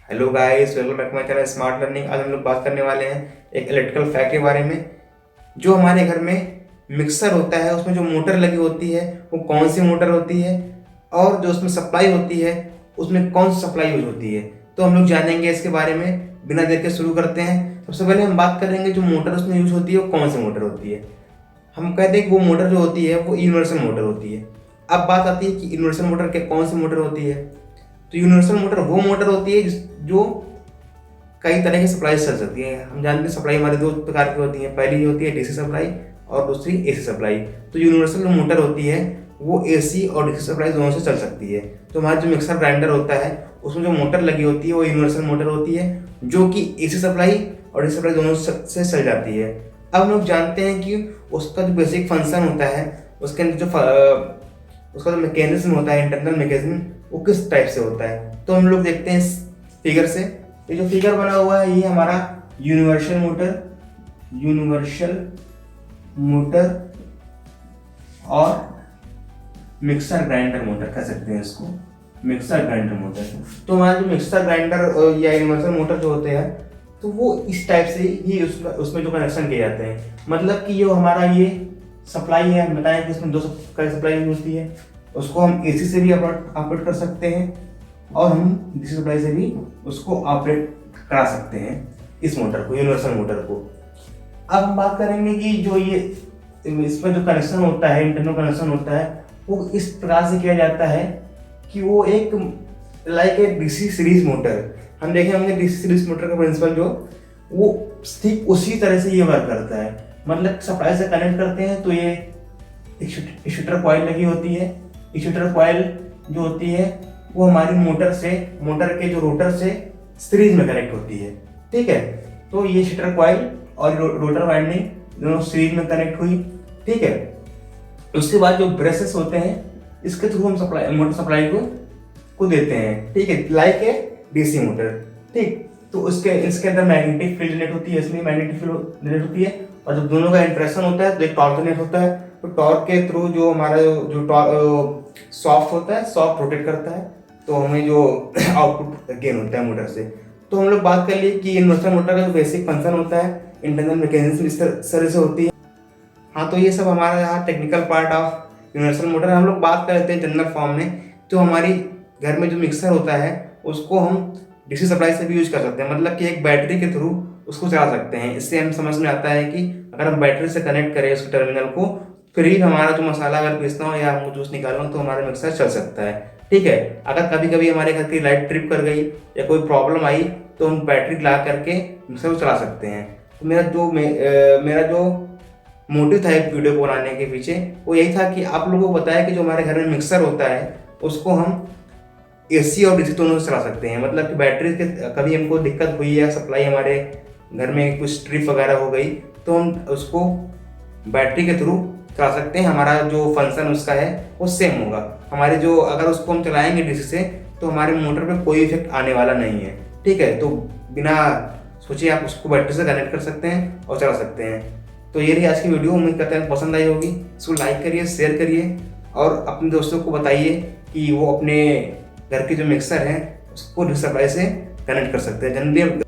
Hello guys, welcome back to my channel smart learning. आज हम लोग बात करने वाले हैं एक इलेक्ट्रिकल फैक्ट के बारे में। जो हमारे घर में मिक्सर होता है उसमें जो मोटर लगी होती है वो कौन सी मोटर होती है, और जो उसमें सप्लाई होती है उसमें कौन सी सप्लाई यूज होती है। तो हम लोग जानेंगे इसके बारे में। बिना देर के शुरू करते हैं। सबसे पहले हम बात करेंगे जो मोटर उसमें यूज होती है वो कौन सी मोटर होती है। हम कहते हैं कि वो मोटर जो होती है वो यूनिवर्सल मोटर होती है। अब बात आती है कि यूनिवर्सल मोटर के कौन सी मोटर होती है। तो यूनिवर्सल मोटर वो मोटर होती है जो कई तरह की सप्लाई चल सकती है। हम जानते हैं सप्लाई हमारी दो प्रकार की होती है। पहली होती है डीसी सप्लाई और दूसरी एसी सप्लाई। तो यूनिवर्सल मोटर होती है वो एसी और डीसी सप्लाई दोनों से चल सकती है। तो हमारा जो मिक्सर ग्राइंडर होता है उसमें जो मोटर लगी होती है वो यूनिवर्सल मोटर होती है जो कि एसी सप्लाई और डीसी सप्लाई दोनों से चल जाती है। अब हम लोग जानते हैं कि उसका जो बेसिक फंक्शन होता है, उसके अंदर जो उसका जो मैकेनिज्म होता है, इंटरनल मैकेनिज्म, वो किस टाइप से होता है। तो हम लोग देखते हैं इस फिगर से। ये जो फिगर बना हुआ है ये हमारा यूनिवर्सल मोटर और मिक्सर ग्राइंडर मोटर कह सकते हैं इसको, मिक्सर ग्राइंडर मोटर। तो हमारा जो मिक्सर ग्राइंडर या यूनिवर्सल मोटर जो होते हैं तो वो इस टाइप से ही उसमें जो कनेक्शन किए जाते हैं। मतलब कि जो हमारा ये सप्लाई है, हम बताएं कि इसमें दो सप्लाई होती है। उसको हम एसी से भी ऑपरेट कर सकते हैं और हम डीसी सप्लाई से भी उसको ऑपरेट करा सकते हैं इस मोटर को, यूनिवर्सल मोटर को। अब हम बात करेंगे कि जो ये इसमें जो कनेक्शन होता है, इंटरनल कनेक्शन होता है, वो इस प्रकार से किया जाता है कि वो एक like a DC series motor. हम देखे होंगे डीसी सीरीज मोटर का प्रिंसिपल जो वो ठीक उसी तरह से ये वर्क करता है। मतलब सप्लाई से कनेक्ट करते हैं तो ये एक शूटर कॉइल लगी होती है। शूटर कॉइल जो होती है वो हमारी मोटर के जो रोटर से सीरीज में कनेक्ट होती है। ठीक है, तो ये शटर कॉइल और रोटर वाइंडिंग दोनों सीरीज में कनेक्ट हुई। ठीक है, उसके बाद जो ब्रशेस होते हैं इसके थ्रू हम मोटर सप्लाई को देते हैं। ठीक है, लाइक ए डीसी मोटर। ठीक, तो इसके अंदर मैग्नेटिक फील्ड जनरेट होती है, इसमें मैग्नेटिक फील्ड जनरेट होती है, और जब दोनों का इंटरेक्शन होता है तो एक टॉर्क जनरेट होता है। तो टॉर्क के थ्रू जो हमारा जो सॉफ्ट होता है, सॉफ्ट रोटेट करता है, तो हमें जो आउटपुट गेन होता है मोटर से। तो हम लोग बात कर लिए कि यूनिवर्सल मोटर का जो बेसिक फंक्शन होता है, इंटरनल मैकेनिज्म इस तरह से होती है। हाँ, तो ये सब हमारा यहाँ technical part of universal motor. हम लोग बात कर लेते हैं जनरल फॉर्म में। तो हमारी घर में जो मिक्सर होता है उसको हम डीसी सप्लाई से भी यूज कर सकते हैं। मतलब कि एक बैटरी के थ्रू उसको चला सकते हैं। इससे हम समझ में आता है कि अगर हम बैटरी से कनेक्ट करें उस टर्मिनल को, फिर ही हमारा जो मसाला अगर पीसना हो या हमको जूस निकालना हो तो हमारा मिक्सर चल सकता है। ठीक है, अगर कभी कभी हमारे घर की लाइट ट्रिप कर गई या कोई प्रॉब्लम आई तो हम बैटरी ला करके मिक्सर को चला सकते हैं। तो मेरा जो मोटिव था एक वीडियो को बनाने के पीछे वो यही था कि आप लोगों को बताया कि जो हमारे घर में मिक्सर होता है उसको हम एसी और डीसी दोनों से चला सकते हैं। मतलब कि बैटरी के कभी हमको दिक्कत हुई या सप्लाई हमारे घर में कुछ ट्रिप वगैरह हो गई तो हम उसको बैटरी के थ्रू चला सकते हैं। हमारा जो फंक्शन उसका है वो सेम होगा। हमारे जो अगर उसको हम चलाएंगे डीसी से तो हमारे मोटर पे कोई इफेक्ट आने वाला नहीं है। ठीक है, तो बिना सोचे आप उसको बैटरी से कनेक्ट कर सकते हैं और चला सकते हैं। तो ये रही आज की वीडियो। उम्मीद करते हैं पसंद आई होगी। इसको लाइक करिए, शेयर करिए और अपने दोस्तों को बताइए कि वो अपने घर के जो मिक्सर हैं उसको डीसी सप्लाई से कनेक्ट कर सकते हैं। जनरली